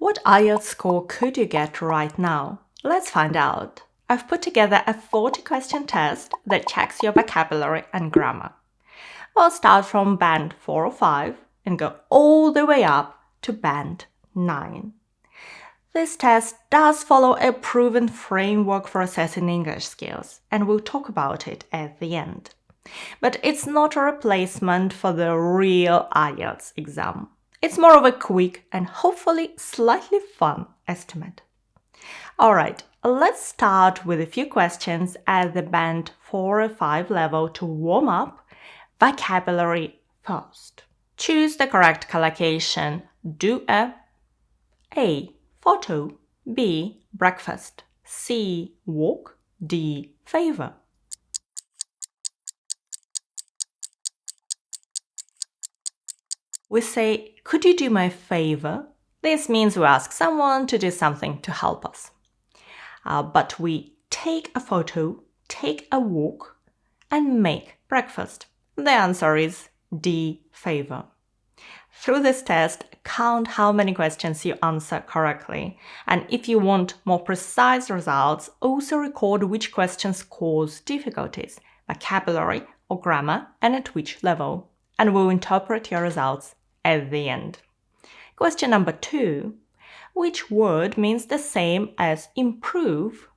What IELTS score could you get right now? Let's find out. I've put together a 40-question test that checks your vocabulary and grammar. We'll start from band 4 or 5 and go all the way up to band 9. This test does follow a proven framework for assessing English skills, and we'll talk about it at the end. But it's not a replacement for the real IELTS exam. It's more of a quick and hopefully slightly fun estimate. Alright, let's start with a few questions at the band 4 or 5 level to warm up vocabulary first. Choose the correct collocation. Do A. Photo, B. Breakfast, C. Walk, D. Favor. We say, could you do me a favor? This means we ask someone to do something to help us. But we take a photo, take a walk, and make breakfast. The answer is D. Favor. Through this test, count how many questions you answer correctly. And if you want more precise results, also record which questions cause difficulties, vocabulary or grammar, and at which level. And we'll interpret your results at the end. Question number 2. Which word means the same as improve?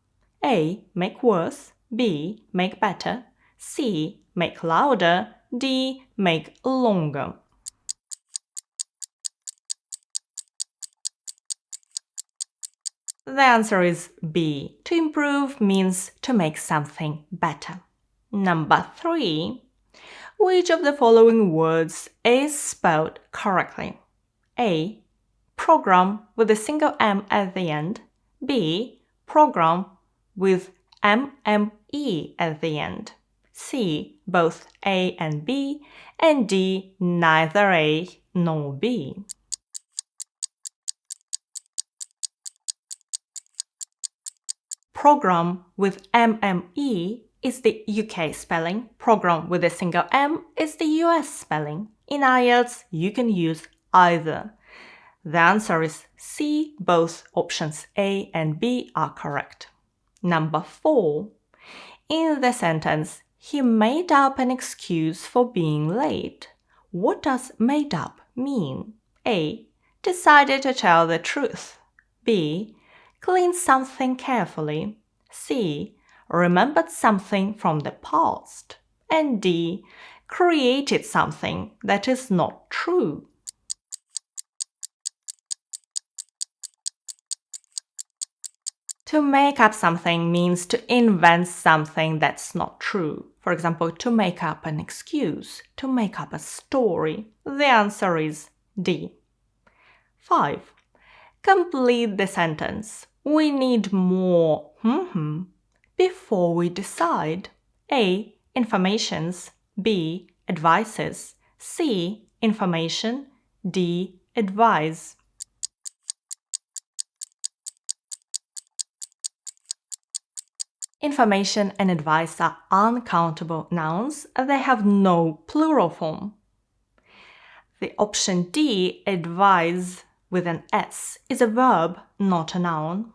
A. Make worse. B. Make better. C. Make louder. D. Make longer. The answer is B. To improve means to make something better. Number 3. Which of the following words is spelled correctly? A. Program with a single M at the end. B. Program with MME at the end. C. Both A and B. And D. Neither A nor B. Program with MME is the UK spelling. Program with a single M is the US spelling. In IELTS, you can use either. The answer is C. Both options A and B are correct. Number 4. In the sentence, he made up an excuse for being late. What does made up mean? A. Decided to tell the truth. B. Cleaned something carefully. C. Remembered something from the past. And D. Created something that is not true. To make up something means to invent something that's not true. For example, to make up an excuse, to make up a story. The answer is D. 5. Complete the sentence. We need more before we decide. A. Informations. B. Advices. C. Information. D. Advise. Information and advice are uncountable nouns. They have no plural form. The option D, advise with an S, is a verb, not a noun.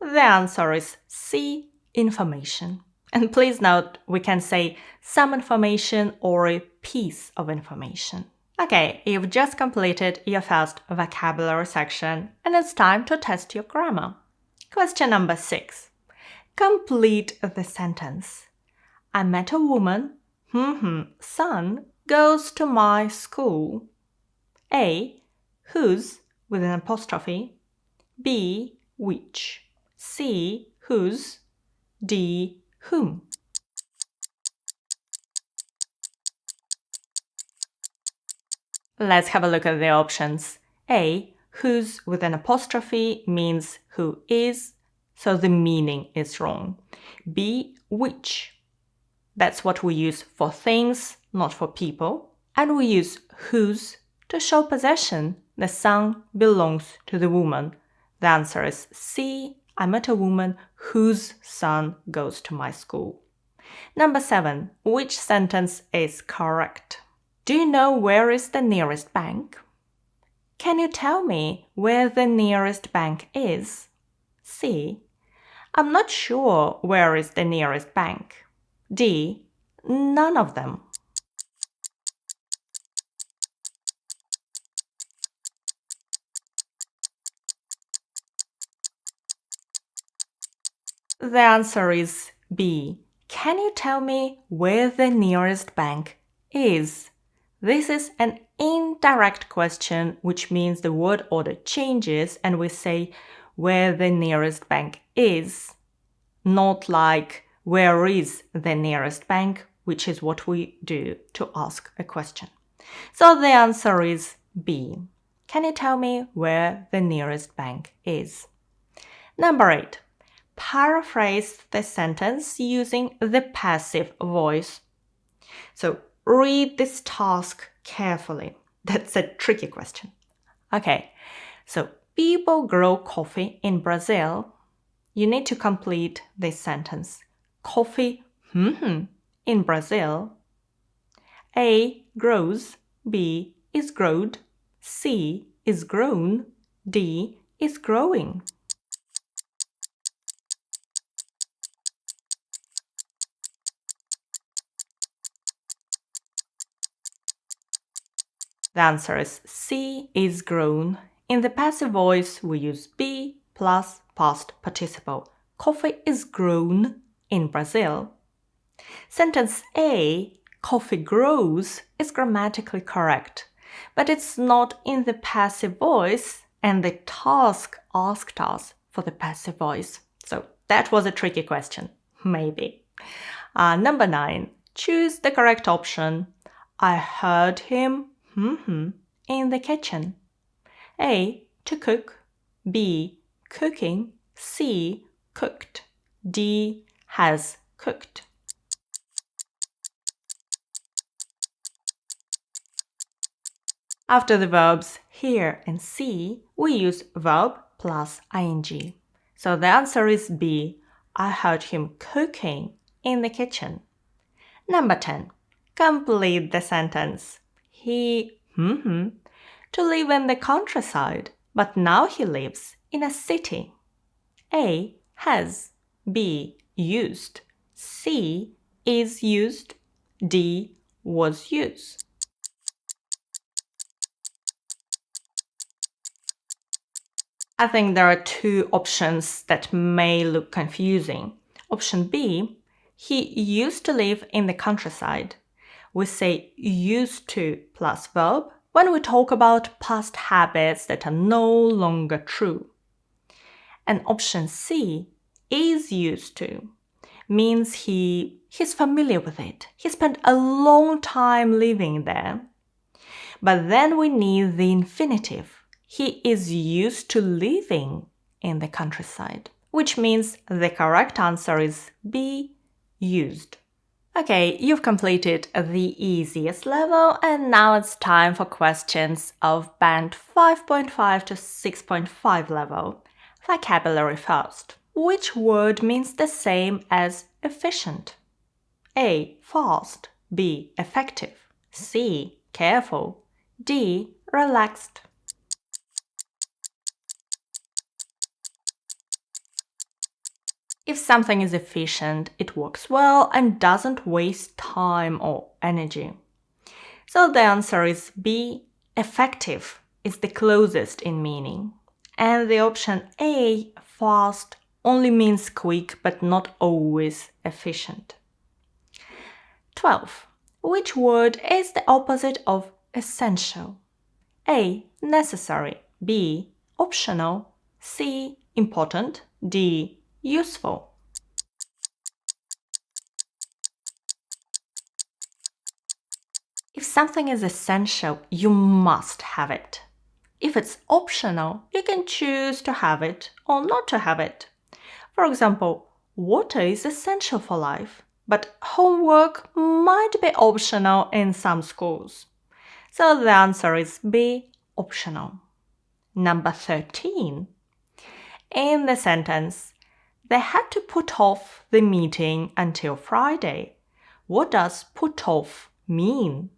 The answer is C, information. And please note, we can say some information or a piece of information. Okay, you've just completed your first vocabulary section, and it's time to test your grammar. Question number 6. Complete the sentence. I met a woman, son goes to my school. A. Whose with an apostrophe. B. Which. C. Whose. D. Whom. Let's have a look at the options. A. Whose with an apostrophe means who is, so the meaning is wrong. B. Which. That's what we use for things, not for people. And we use whose to show possession. The son belongs to the woman. The answer is C. I met a woman whose son goes to my school. Number 7. Which sentence is correct? Do you know where is the nearest bank? Can you tell me where the nearest bank is? C. I'm not sure where is the nearest bank. D. None of them. The answer is B. Can you tell me where the nearest bank is? This is an indirect question, which means the word order changes and we say where the nearest bank is. Not like where is the nearest bank, which is what we do to ask a question. So the answer is B. Can you tell me where the nearest bank is? Number 8. Paraphrase the sentence using the passive voice. So read this task carefully. That's a tricky question. Okay, so people grow coffee in Brazil. You need to complete this sentence. Coffee in Brazil. A grows, B is growed, C is grown, D is growing. The answer is C is grown. In the passive voice, we use be plus past participle. Coffee is grown in Brazil. Sentence A, coffee grows, is grammatically correct, but it's not in the passive voice, and the task asked us for the passive voice. So that was a tricky question, maybe. Number 9, choose the correct option. I heard him in the kitchen. A, to cook. B, cooking. C, cooked. D, has cooked. After the verbs here and see, we use verb plus ing. So the answer is B. I heard him cooking in the kitchen. Number 10. Complete the sentence. He, to live in the countryside, but now he lives in a city. A, has. B, used. C, is used. D, was used. I think there are two options that may look confusing. Option B, he used to live in the countryside. We say used to plus verb when we talk about past habits that are no longer true. And option C, is used to, means he's familiar with it. He spent a long time living there. But then we need the infinitive. He is used to living in the countryside, which means the correct answer is B, used. Okay, you've completed the easiest level, and now it's time for questions of band 5.5 to 6.5 level. Vocabulary first. Which word means the same as efficient? A, fast. B, effective. C, careful. D, relaxed. If something is efficient, it works well and doesn't waste time or energy. So the answer is B, effective is the closest in meaning. And the option A, fast, only means quick but not always efficient. 12. Which word is the opposite of essential? A, necessary. B, optional. C, important. D, useful. If something is essential, you must have it. If it's optional, you can choose to have it or not to have it. For example, water is essential for life, but homework might be optional in some schools. So the answer is B, optional. Number 13. In the sentence, they had to put off the meeting until Friday. What does put off mean?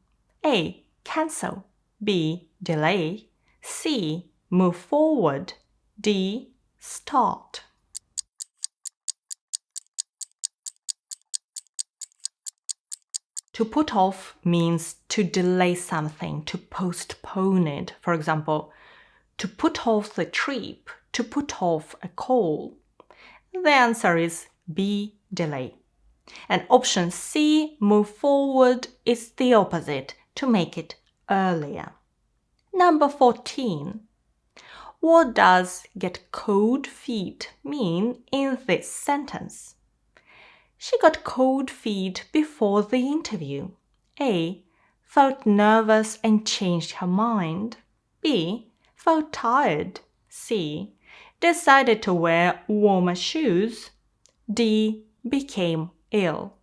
A, cancel. B, delay. C. Move forward. D. Start. To put off means to delay something, to postpone it. For example, to put off the trip, to put off a call. The answer is B. Delay. And option C, move forward, is the opposite, to make it earlier. Number 14. What does get cold feet mean in this sentence? She got cold feet before the interview. A. Felt nervous and changed her mind. B. Felt tired. C. Decided to wear warmer shoes. D. Became ill.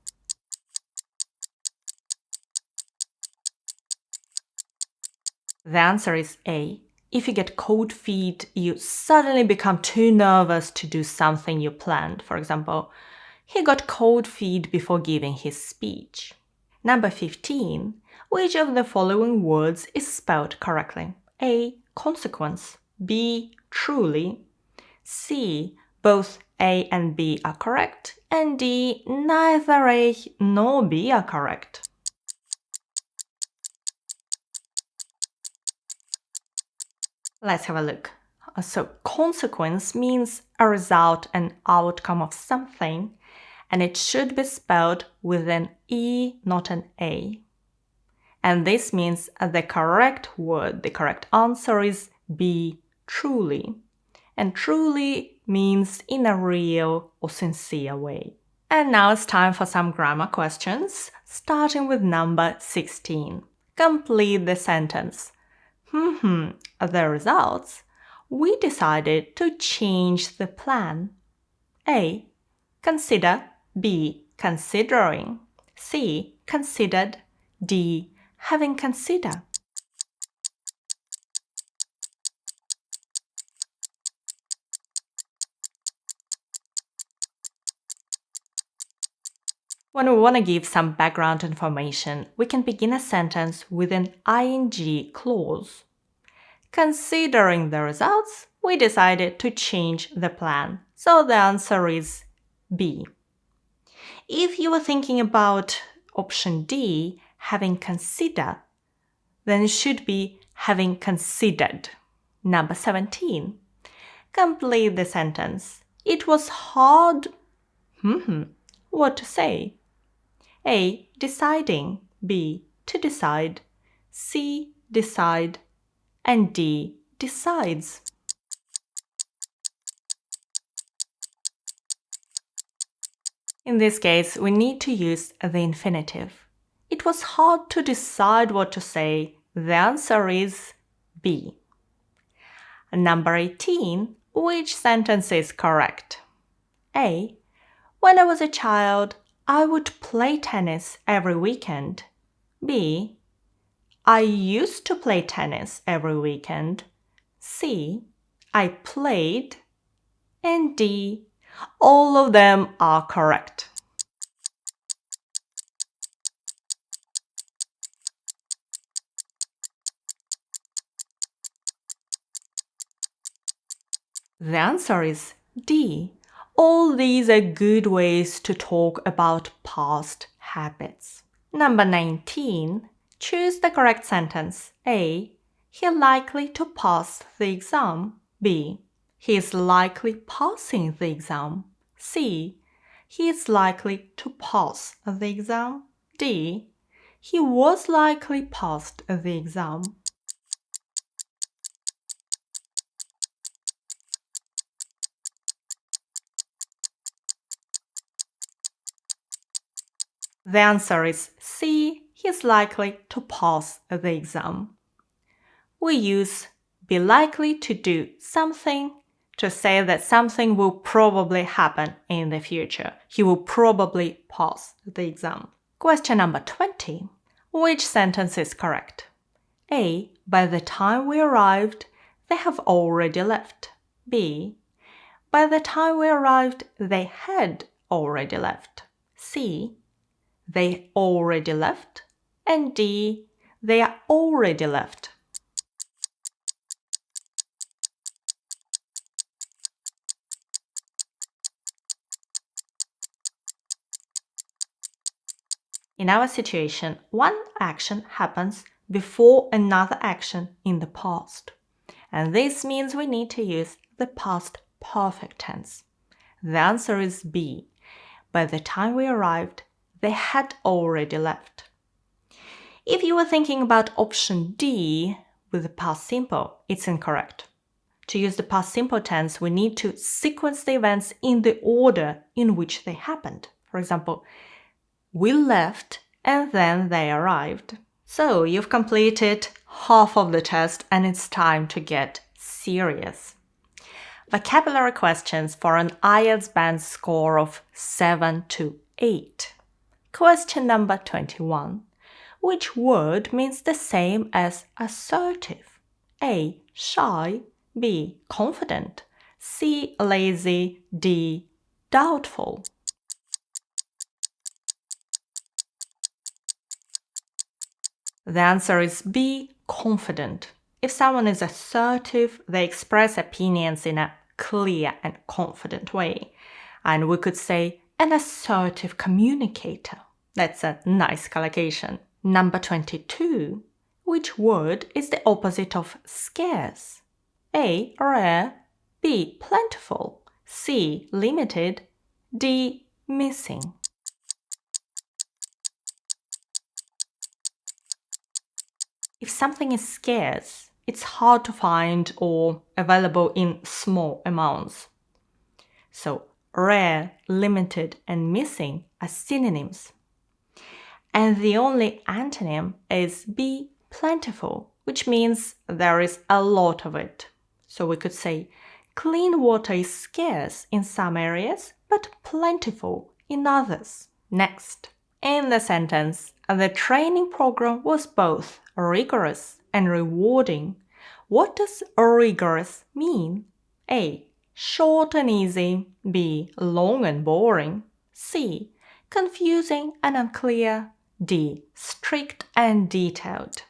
The answer is A. If you get cold feet, you suddenly become too nervous to do something you planned. For example, he got cold feet before giving his speech. Number 15. Which of the following words is spelled correctly? A. Consequence. B. Truly. C. Both A and B are correct. And D. Neither A nor B are correct. Let's have a look. So, consequence means a result, an outcome of something, and it should be spelled with an E, not an A. And this means the correct word, the correct answer is B, truly. And truly means in a real or sincere way. And now it's time for some grammar questions, starting with number 16. Complete the sentence. The results. We decided to change the plan. A. Consider. B. Considering. C. Considered. D. Having considered. When we want to give some background information, we can begin a sentence with an ing clause. Considering the results, we decided to change the plan. So the answer is B. If you were thinking about option D, having considered, then it should be having considered. Number 17. Complete the sentence. It was hard. What to say? A. Deciding. B. To decide. C. Decide. And D. Decides. In this case, we need to use the infinitive. It was hard to decide what to say. The answer is B. Number 18. Which sentence is correct? A. When I was a child, I would play tennis every weekend. B. I used to play tennis every weekend. C. I played. And D. All of them are correct. The answer is D. All these are good ways to talk about past habits. Number 19. Choose the correct sentence. A. He likely to pass the exam. B. He is likely passing the exam. C. He is likely to pass the exam. D. He was likely passed the exam. The answer is C. He is likely to pass the exam. We use be likely to do something to say that something will probably happen in the future. He will probably pass the exam. Question number 20. Which sentence is correct? A. By the time we arrived, they have already left. B. By the time we arrived, they had already left. C. They already left. And D. They are already left. In our situation, one action happens before another action in the past. And this means we need to use the past perfect tense. The answer is B. By the time we arrived, they had already left. If you were thinking about option D with the past simple, it's incorrect. To use the past simple tense, we need to sequence the events in the order in which they happened. For example, we left and then they arrived. So you've completed half of the test and it's time to get serious. Vocabulary questions for an IELTS Band score of 7 to 8. Question number 21. Which word means the same as assertive? A. Shy. B. Confident. C. Lazy. D. Doubtful. The answer is B. Confident. If someone is assertive, they express opinions in a clear and confident way. And we could say an assertive communicator. That's a nice collocation. Number 22. Which word is the opposite of scarce? A. Rare. B. Plentiful. C. Limited. D. Missing. If something is scarce, it's hard to find or available in small amounts. So, rare, limited, and missing are synonyms. And the only antonym is B. Plentiful, which means there is a lot of it. So we could say, clean water is scarce in some areas, but plentiful in others. Next, in the sentence, the training program was both rigorous and rewarding. What does rigorous mean? A. Short and easy. B. Long and boring. C. Confusing and unclear. D. Strict and detailed.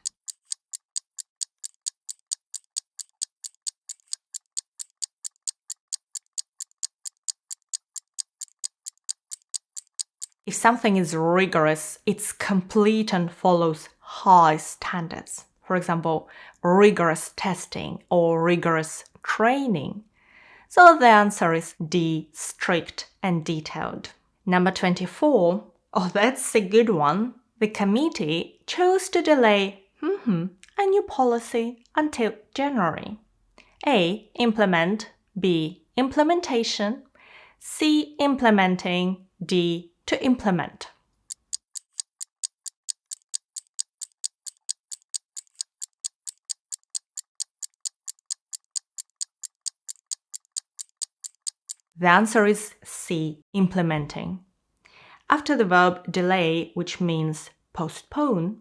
If something is rigorous, it's complete and follows high standards. For example, rigorous testing or rigorous training. So the answer is D, strict and detailed. Number 24. Oh, that's a good one. The committee chose to delay a new policy until January. A. Implement. B. Implementation. C. Implementing. D. To implement. The answer is C. Implementing. After the verb delay, which means postpone,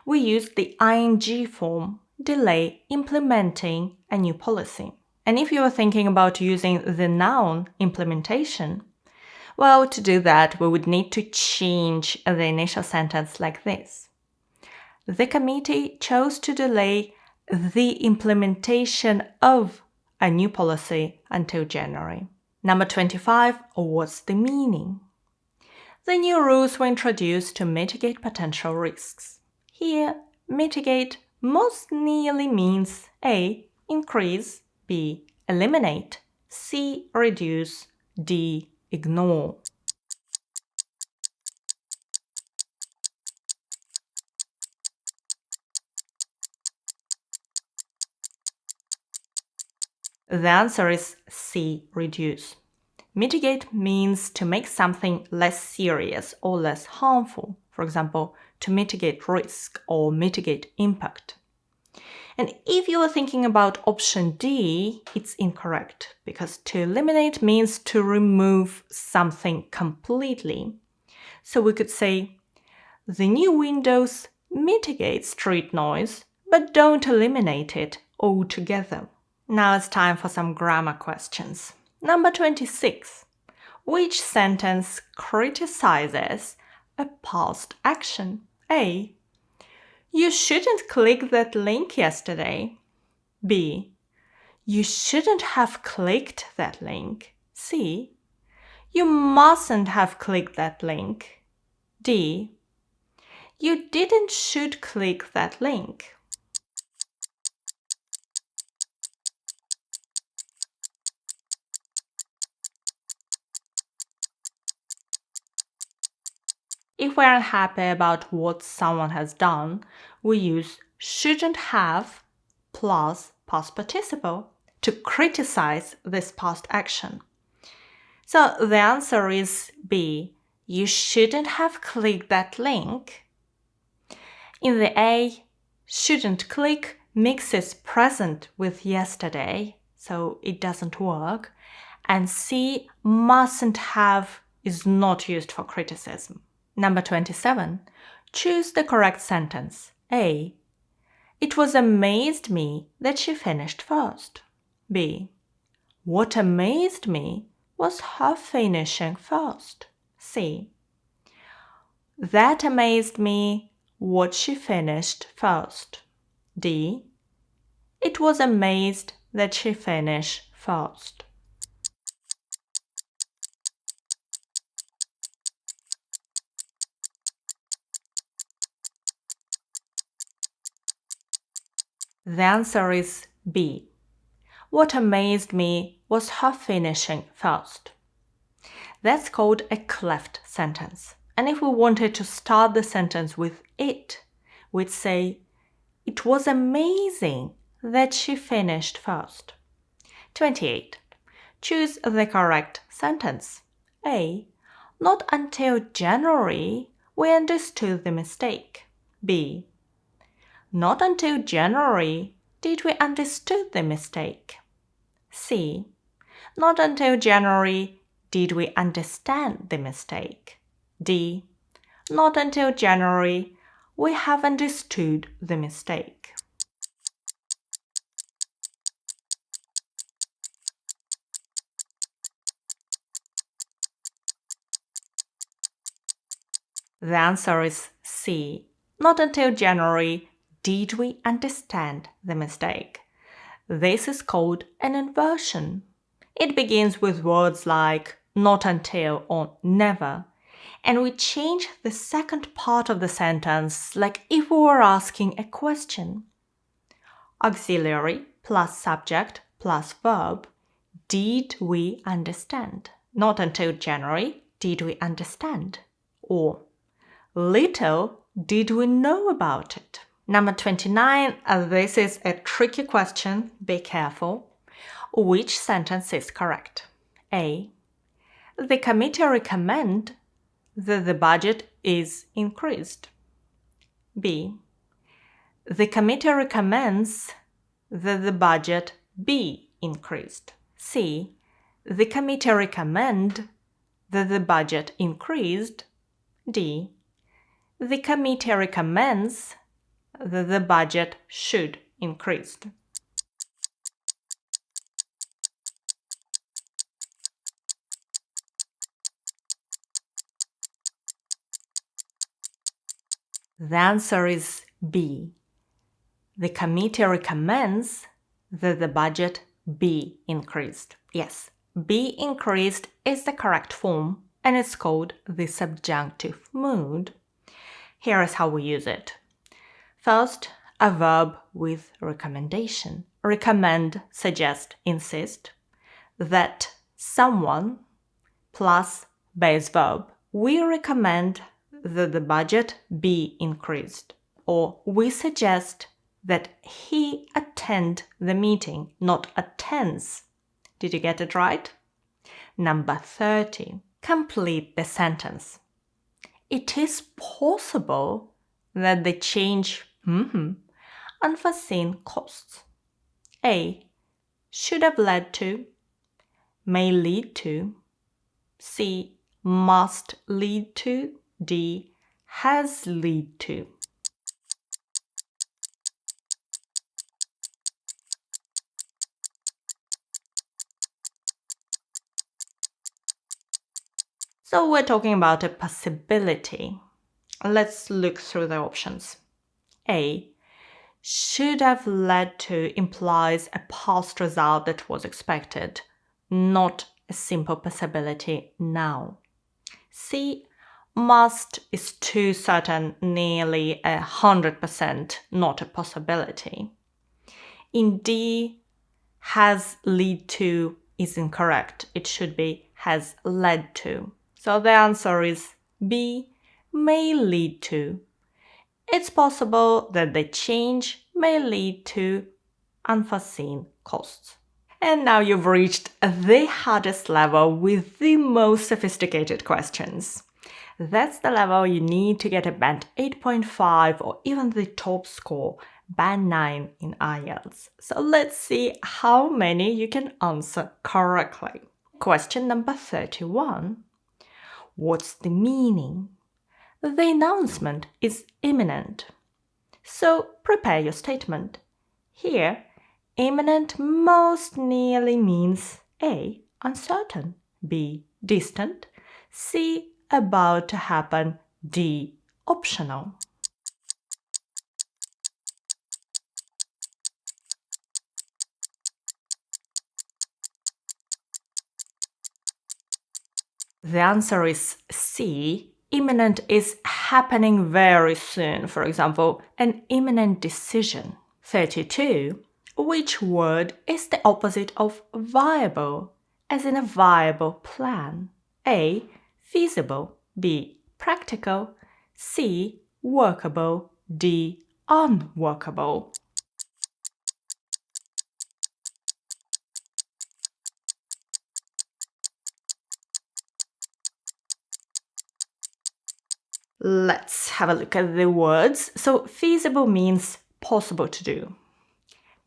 we use the ing form, delay implementing a new policy. And if you are thinking about using the noun implementation, well, to do that, we would need to change the initial sentence like this. The committee chose to delay the implementation of a new policy until January. Number 25, what's the meaning? The new rules were introduced to mitigate potential risks. Here, mitigate most nearly means A. Increase, B. Eliminate, C. Reduce, D. Ignore. The answer is C. Reduce. Mitigate means to make something less serious or less harmful. For example, to mitigate risk or mitigate impact. And if you are thinking about option D, it's incorrect, because to eliminate means to remove something completely. So we could say, the new windows mitigate street noise, but don't eliminate it altogether. Now it's time for some grammar questions. Number 26. Which sentence criticizes a past action? A. You shouldn't click that link yesterday. B. You shouldn't have clicked that link. C. You mustn't have clicked that link. D. You didn't should click that link. If we're unhappy about what someone has done, we use shouldn't have plus past participle to criticize this past action. So the answer is B. You shouldn't have clicked that link. In the A, shouldn't click mixes present with yesterday, so it doesn't work. And C, mustn't have is not used for criticism. Number 27. Choose the correct sentence. A. It was amazed me that she finished first. B. What amazed me was her finishing first. C. That amazed me what she finished first. D. It was amazed that she finished first. The answer is B. What amazed me was her finishing first. That's called a cleft sentence. And if we wanted to start the sentence with it, we'd say, it was amazing that she finished first. 28. Choose the correct sentence. A. Not until January we understood the mistake. B. Not until January did we understood the mistake. C. Not until January did we understand the mistake. D. Not until January we have understood the mistake. The answer is C. Not until January did we understand the mistake. This is called an inversion. It begins with words like not until or never, and we change the second part of the sentence like if we were asking a question. Auxiliary plus subject plus verb. Did we understand? Not until January did we understand. Or little did we know about it. Number 29, this is a tricky question, be careful. Which sentence is correct? A. The committee recommend that the budget is increased. B. The committee recommends that the budget be increased. C. The committee recommend that the budget increased. D. The committee recommends that the budget should increase. The answer is B. The committee recommends that the budget be increased. Yes, be increased is the correct form, and it's called the subjunctive mood. Here is how we use it. First, a verb with recommendation. Recommend, suggest, insist. That someone plus base verb. We recommend that the budget be increased. Or we suggest that he attend the meeting, not attends. Did you get it right? Number 30. Complete the sentence. It is possible that the change unforeseen costs. A. Should have led to, may lead to. C. Must lead to. D. Has lead to. So we're talking about a possibility. Let's look through the options. A. Should have led to implies a past result that was expected, not a simple possibility now. C. Must is too certain, nearly 100%, not a possibility. In D, has lead to is incorrect. It should be has led to. So the answer is B, may lead to. It's possible that the change may lead to unforeseen costs. And now you've reached the hardest level with the most sophisticated questions. That's the level you need to get a band 8.5 or even the top score, band 9 in IELTS. So let's see how many you can answer correctly. Question number 31. What's the meaning? The announcement is imminent. So prepare your statement. Here, imminent most nearly means A, uncertain, B, distant, C, about to happen, D, optional. The answer is C. Imminent is happening very soon. For example, an imminent decision. 32. Which word is the opposite of viable, as in a viable plan? A, feasible, B, practical, C, workable, D, unworkable. Let's have a look at the words. So feasible means possible to do.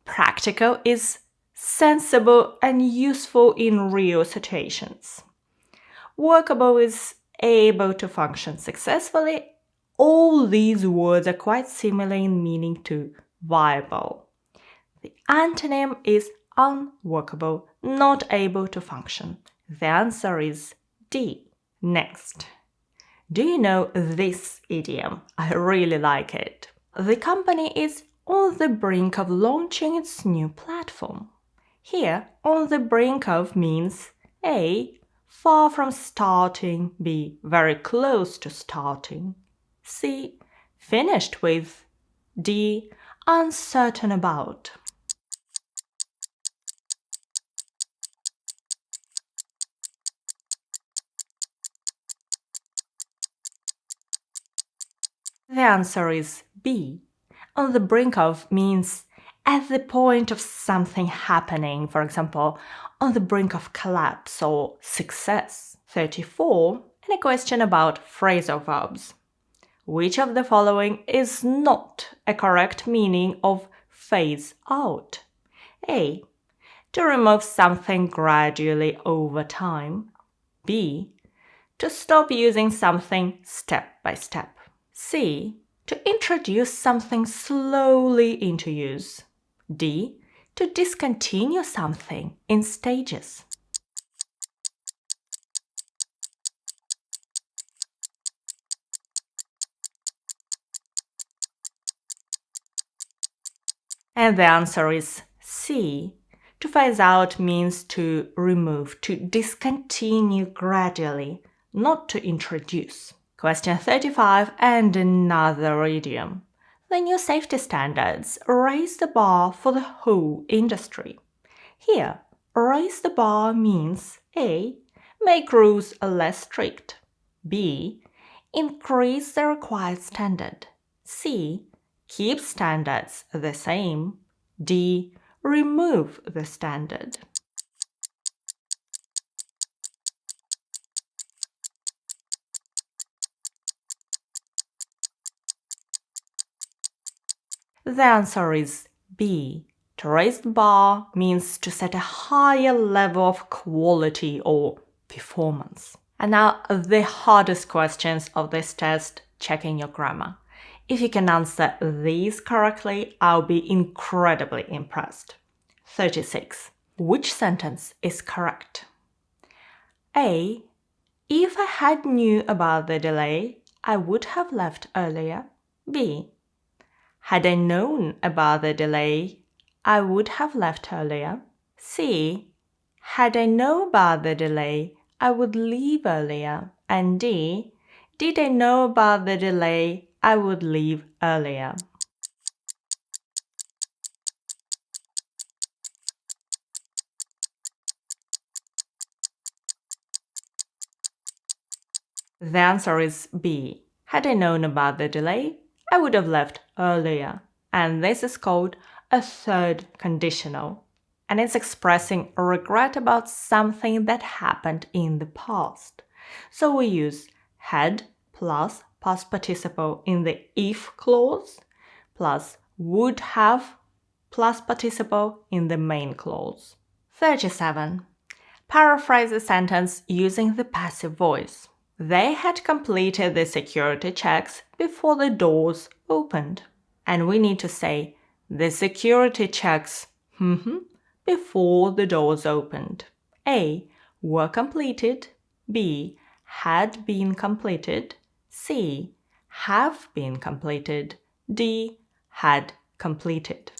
Practical is sensible and useful in real situations. Workable is able to function successfully. All these words are quite similar in meaning to viable. The antonym is unworkable, not able to function. The answer is D. Next. Do you know this idiom? I really like it. The company is on the brink of launching its new platform. Here, on the brink of means A, far from starting, B, very close to starting, C, finished with, D, uncertain about. The answer is B. On the brink of means at the point of something happening, for example, on the brink of collapse or success. 34. And a question about phrasal verbs. Which of the following is not a correct meaning of phase out? A. To remove something gradually over time. B. To stop using something step by step. C. To introduce something slowly into use. D. To discontinue something in stages. And the answer is C. To phase out means to remove, to discontinue gradually, not to introduce. Question 35 and another idiom. The new safety standards raise the bar for the whole industry. Here, raise the bar means A. Make rules less strict. B. Increase the required standard. C. Keep standards the same. D. Remove the standard. The answer is B. To raise the bar means to set a higher level of quality or performance. And now the hardest questions of this test, checking your grammar. If you can answer these correctly, I'll be incredibly impressed. 36. Which sentence is correct? A. If I had knew about the delay, I would have left earlier. B. Had I known about the delay, I would have left earlier. C. Had I known about the delay, I would leave earlier. And D. Did I know about the delay, I would leave earlier. The answer is B. Had I known about the delay, I would have left earlier. And this is called a third conditional. And it's expressing a regret about something that happened in the past. So we use had plus past participle in the if clause plus would have plus participle in the main clause. 37. Paraphrase the sentence using the passive voice. They had completed the security checks before the doors opened. And we need to say the security checks before the doors opened. A. Were completed. B. Had been completed. C. Have been completed. D. Had completed.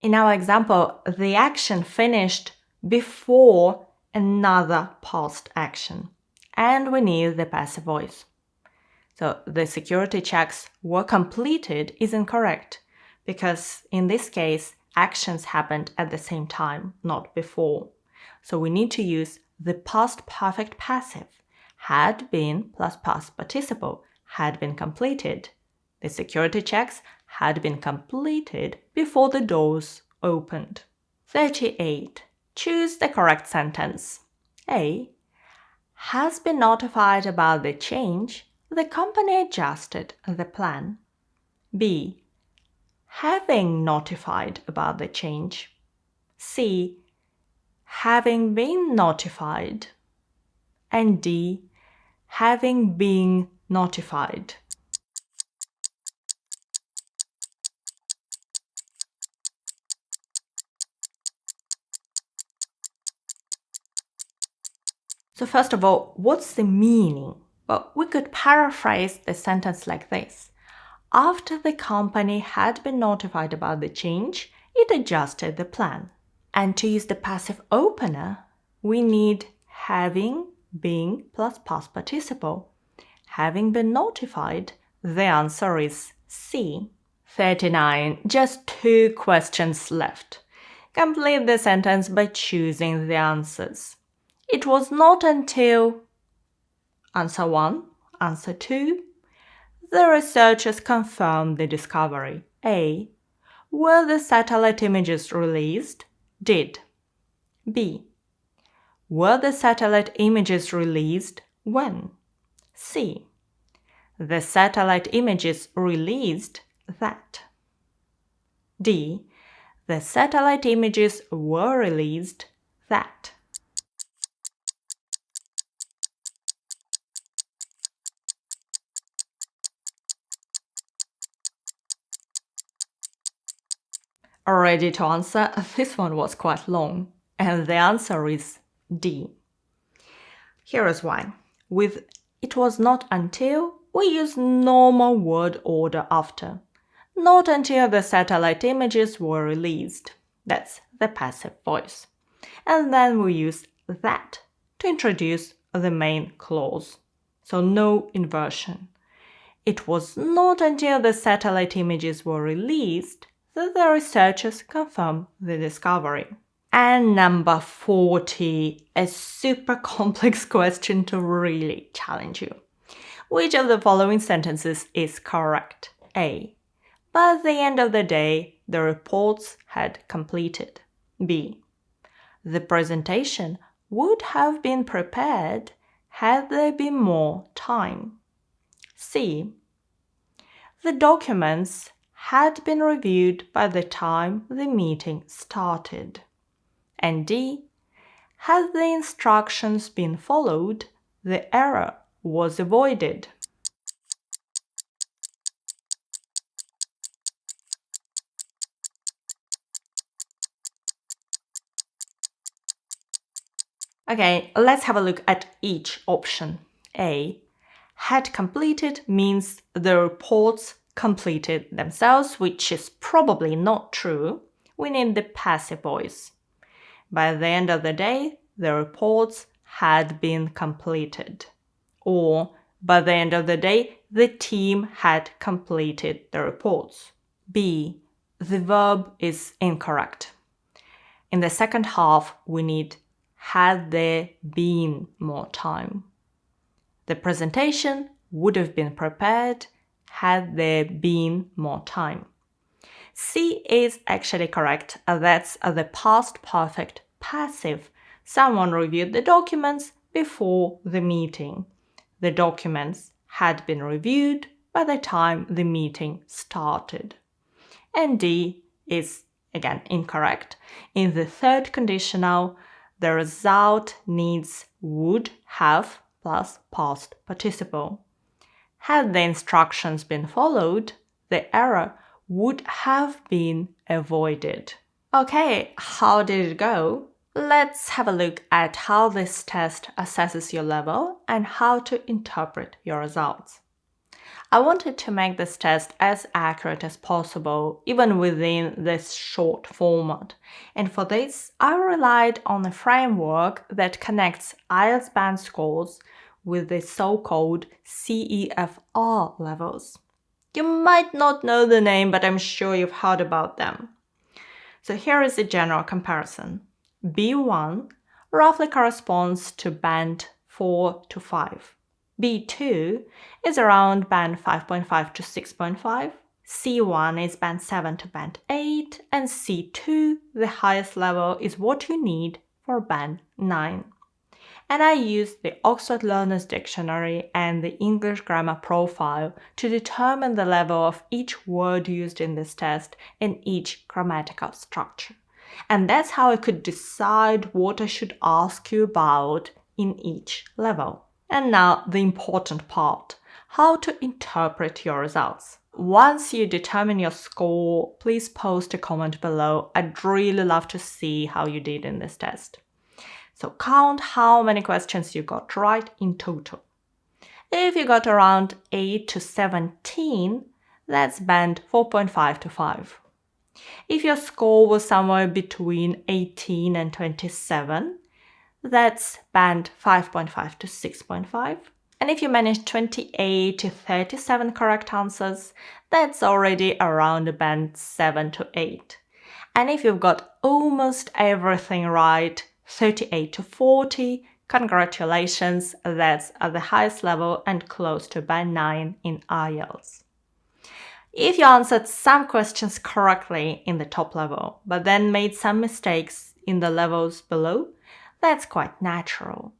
In our example, the action finished before another past action, and we need the passive voice. So the security checks were completed is incorrect because in this case, actions happened at the same time, not before. So we need to use the past perfect passive. Had been plus past participle had been completed. The security checks had been completed before the doors opened. 38. Choose the correct sentence. A. Has been notified about the change, the company adjusted the plan. B. Having notified about the change. C. Having been notified. And D. Having been notified. So first of all, what's the meaning? Well, we could paraphrase the sentence like this. After the company had been notified about the change, it adjusted the plan. And to use the passive opener, we need having been plus past participle. Having been notified, the answer is C. 39. Just 2 questions left. Complete the sentence by choosing the answers. It was not until answer 1, answer 2, the researchers confirmed the discovery. A. Were the satellite images released? Did. B. Were the satellite images released? When? C. The satellite images released that. D. The satellite images were released that. Ready to answer? This one was quite long, and the answer is D. Here is why. With it was not until, we use normal word order after. Not until the satellite images were released. That's the passive voice. And then we use that to introduce the main clause. So no inversion. It was not until the satellite images were released that the researchers confirmed the discovery. And number 40, a super complex question to really challenge you. Which of the following sentences is correct? A. By the end of the day, the reports had completed. B. The presentation would have been prepared had there been more time. C. The documents had been reviewed by the time the meeting started. And D. Had the instructions been followed, the error was avoided. Okay, let's have a look at each option. A. Had completed means the reports completed themselves, which is probably not true. We need the passive voice. By the end of the day, the reports had been completed. Or, by the end of the day, the team had completed the reports. B. The verb is incorrect. In the second half, we need had there been more time. The presentation would have been prepared had there been more time. C is actually correct. That's the past perfect passive. Someone reviewed the documents before the meeting. The documents had been reviewed by the time the meeting started. And D is again incorrect. In the third conditional, the result needs would have plus past participle. Had the instructions been followed, the error would have been avoided. Okay, how did it go? Let's have a look at how this test assesses your level and how to interpret your results. I wanted to make this test as accurate as possible, even within this short format. And for this, I relied on a framework that connects IELTS Band scores with the so-called CEFR levels. You might not know the name, but I'm sure you've heard about them. So here is a general comparison. B1 roughly corresponds to band 4 to 5. B2 is around band 5.5 to 6.5. C1 is band 7 to band 8. And C2, the highest level, is what you need for band 9. And I used the Oxford Learner's Dictionary and the English Grammar Profile to determine the level of each word used in this test in each grammatical structure. And that's how I could decide what I should ask you about in each level. And now the important part, how to interpret your results. Once you determine your score, please post a comment below. I'd really love to see how you did in this test. So count how many questions you got right in total. If you got around 8 to 17, that's band 4.5 to 5. If your score was somewhere between 18 and 27, that's band 5.5 to 6.5. And if you managed 28 to 37 correct answers, that's already around band 7 to 8. And if you've got almost everything right, 38 to 40, congratulations, that's at the highest level and close to band 9 in IELTS. If you answered some questions correctly in the top level, but then made some mistakes in the levels below, that's quite natural.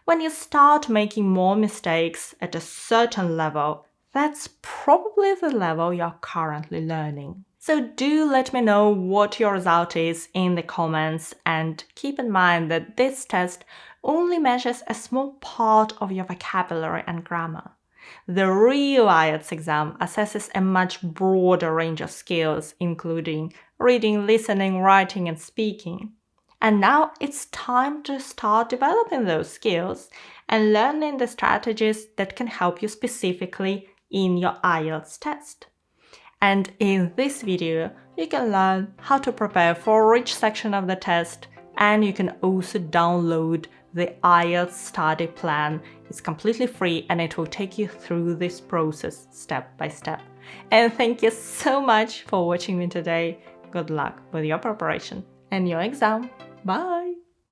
When you start making more mistakes at a certain level, that's probably the level you're currently learning. So do let me know what your result is in the comments, and keep in mind that this test only measures a small part of your vocabulary and grammar. The real IELTS exam assesses a much broader range of skills, including reading, listening, writing, and speaking. And now it's time to start developing those skills and learning the strategies that can help you specifically in your IELTS test. And in this video, you can learn how to prepare for each section of the test, and you can also download the IELTS study plan. It's completely free and it will take you through this process step by step. And thank you so much for watching me today. Good luck with your preparation and your exam. Bye!